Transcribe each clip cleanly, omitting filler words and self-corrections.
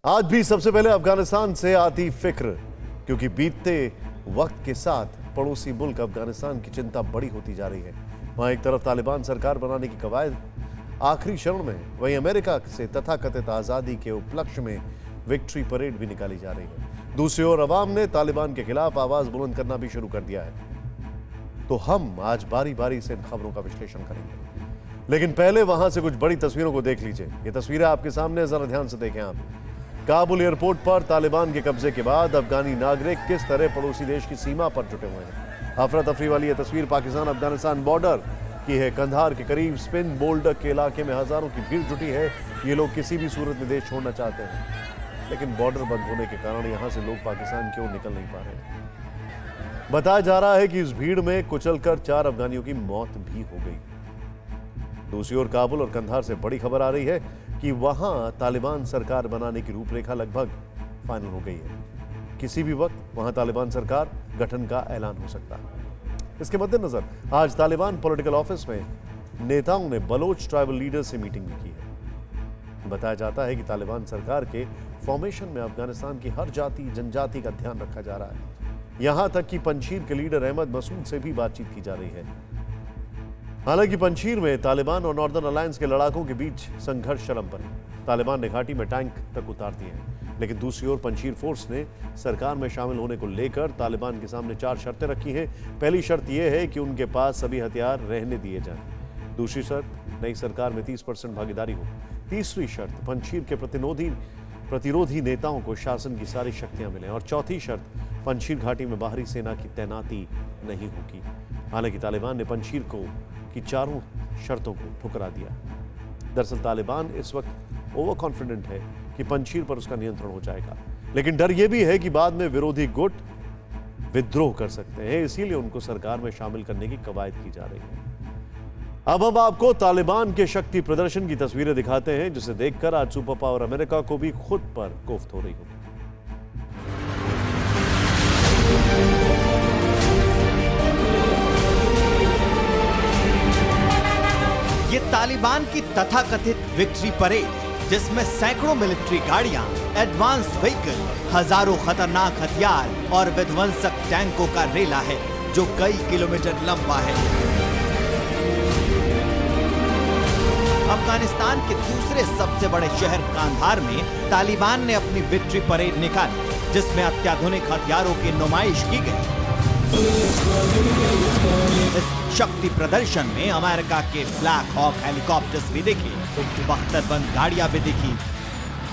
आज भी सबसे पहले अफगानिस्तान से आती फिक्र, क्योंकि बीतते वक्त के साथ पड़ोसी मुल्क अफगानिस्तान की चिंता बड़ी होती जा रही है। वहां एक तरफ तालिबान सरकार बनाने की कवायद आखिरी चरण में, वहीं अमेरिका से तथाकथित आजादी के उपलक्ष्य में विक्ट्री परेड भी निकाली जा रही है। दूसरी ओर अवाम ने तालिबान के खिलाफ आवाज बुलंद करना भी शुरू कर दिया है। तो हम आज बारी बारी से इन खबरों का विश्लेषण करेंगे, लेकिन पहले वहां से कुछ बड़ी तस्वीरों को देख लीजिए। ये तस्वीरें आपके सामने, जरा ध्यान से देखें आप। काबुल एयरपोर्ट पर तालिबान के कब्जे के बाद अफगानी नागरिक किस तरह पड़ोसी देश की सीमा पर जुटे हुए हैं। अफरा तफरी वाली यह तस्वीर पाकिस्तान अफगानिस्तान बॉर्डर की है। कंधार के करीब स्पिन बोल्डक के इलाके में हजारों की भीड़ जुटी है। ये लोग किसी भी सूरत में देश छोड़ना चाहते हैं, लेकिन बॉर्डर बंद होने के कारण यहां से लोग पाकिस्तान की ओर निकल नहीं पा रहे। बताया जा रहा है कि इस भीड़ में कुचलकर 4 अफगानियों की मौत भी हो गई। दूसरी ओर काबुल और कंधार से बड़ी खबर आ रही है कि वहां तालिबान सरकार बनाने की रूपरेखा लगभग फाइनल हो गई है। किसी भी वक्त वहां तालिबान सरकार गठन का ऐलान हो सकता है। इसके मद्देनजर आज तालिबान पॉलिटिकल ऑफिस में नेताओं ने बलोच ट्राइबल लीडर से मीटिंग भी की है। बताया जाता है कि तालिबान सरकार के फॉर्मेशन में अफगानिस्तान की हर जाति जनजाति का ध्यान रखा जा रहा है। यहां तक कि पंजशीर के लीडर अहमद मसूद से भी बातचीत की जा रही है। हालांकि पंजशीर में तालिबान और नॉर्दर्न अलायंस के लड़ाकों के बीच संघर्ष चरम पर है। तालिबान ने घाटी में टैंक तक उतार दिए हैं, लेकिन दूसरी ओर पंजशीर फोर्स ने सरकार में शामिल होने को लेकर तालिबान के सामने 4 शर्तें रखी हैं। पहली शर्त यह है कि उनके पास सभी हथियार रहने दिए जाएं। दूसरी शर्त, नई सरकार में 30% भागीदारी हो। तीसरी शर्त, पंजशीर के प्रतिरोधी नेताओं को शासन की सारी शक्तियां मिलें। और चौथी शर्त, पंजशीर घाटी में बाहरी सेना की तैनाती नहीं होगी। हालांकि तालिबान ने पंजशीर की चारों शर्तों को ठुकरा दिया। दरअसल तालिबान इस वक्त ओवर कॉन्फिडेंट है कि पंजशीर पर उसका नियंत्रण हो जाएगा, लेकिन डर यह भी है कि बाद में विरोधी गुट विद्रोह कर सकते हैं, इसीलिए उनको सरकार में शामिल करने की कवायद की जा रही है। अब हम आपको तालिबान के शक्ति प्रदर्शन की तस्वीरें दिखाते हैं, जिसे देखकर आज सुपर पावर अमेरिका को भी खुद पर कोफ्त हो रही होगी। ये तालिबान की तथाकथित विक्ट्री परेड है, जिसमें सैकड़ों मिलिट्री गाड़ियां, एडवांस व्हीकल, हजारों खतरनाक हथियार और विध्वंसक टैंकों का रेला है, जो कई किलोमीटर लंबा है। अफगानिस्तान के दूसरे सबसे बड़े शहर कांधार में तालिबान ने अपनी विक्ट्री परेड निकाली, जिसमें अत्याधुनिक हथियारों की नुमाइश की गई। इस शक्ति प्रदर्शन में अमेरिका के ब्लैक हॉक हेलीकॉप्टर्स भी दिखे, 72 बंद गाड़ियां भी दिखी,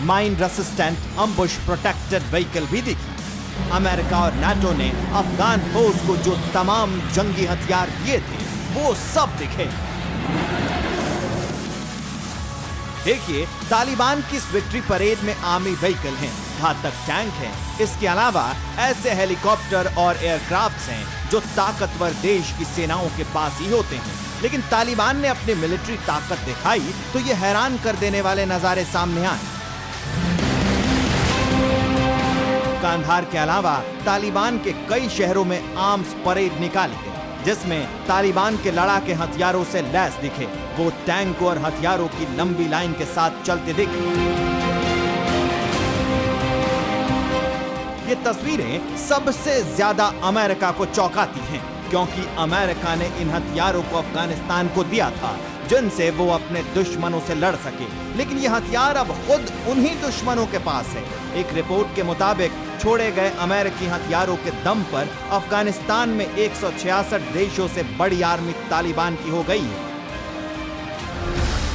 माइन रेसिस्टेंट अम्बुश प्रोटेक्टेड व्हीकल भी दिखी। अमेरिका और नाटो ने अफगान फोर्स को जो तमाम जंगी हथियार दिए थे, वो सब दिखे। देखिए, तालिबान की इस विक्ट्री परेड में आर्मी व्हीकल हैं, घातक टैंक हैं। इसके अलावा ऐसे हेलीकॉप्टर और एयरक्राफ्ट्स हैं जो ताकतवर देश की सेनाओं के पास ही होते हैं। लेकिन तालिबान ने अपनी मिलिट्री ताकत दिखाई तो ये हैरान कर देने वाले नजारे सामने आए। कांधार के अलावा तालिबान के कई शहरों में आर्म्स परेड निकाली गई, जिसमें तालिबान के लड़ाके हथियारों से लैस दिखे। वो टैंक और हथियारों की लंबी लाइन के साथ चलते दिखे। ये तस्वीरें सबसे ज्यादा अमेरिका को चौंकाती हैं, क्योंकि अमेरिका ने इन हथियारों को अफगानिस्तान को दिया था, जिनसे वो अपने दुश्मनों से लड़ सके। लेकिन ये हथियार अब खुद उन्हीं दुश्मनों के पास है। एक रिपोर्ट के मुताबिक छोड़े गए अमेरिकी हथियारों के दम पर अफगानिस्तान में 166 देशों से बड़ी आर्मी तालिबान की हो गई है।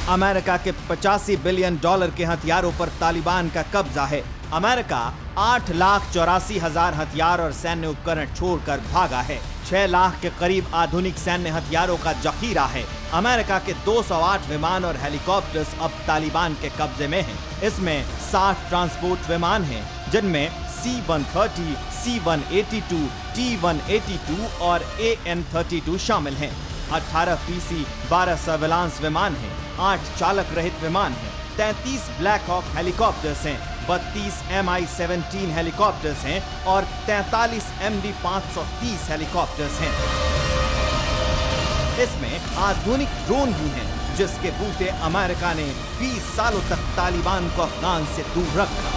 अमेरिका के $85 बिलियन के हथियारों पर तालिबान का कब्जा है। अमेरिका 8,84,000 हथियार और सैन्य उपकरण छोड़कर भागा है। 6 लाख के करीब आधुनिक सैन्य हथियारों का जखीरा है। अमेरिका के 208 विमान और हेलीकॉप्टर्स अब तालिबान के कब्जे में हैं। इसमें 60 ट्रांसपोर्ट विमान हैं, जिनमें C-130, C-182, T-182 और AN-32 शामिल हैं। 18 PC, 12 सर्विलांस विमान हैं, 8 चालक रहित विमान हैं, 33 ब्लैक हॉक हेलीकॉप्टर्स हैं, 32 Mi-17 हेलीकॉप्टर्स हैं और 43 MD-530 हेलीकॉप्टर्स हैं। इसमें आधुनिक ड्रोन भी हैं, जिसके बूते अमेरिका ने 20 सालों तक तालिबान को अफगान से दूर रखा।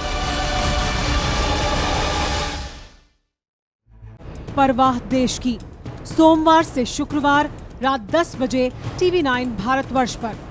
परवाह देश की। सोमवार से शुक्रवार रात 10 बजे TV9 भारतवर्ष पर।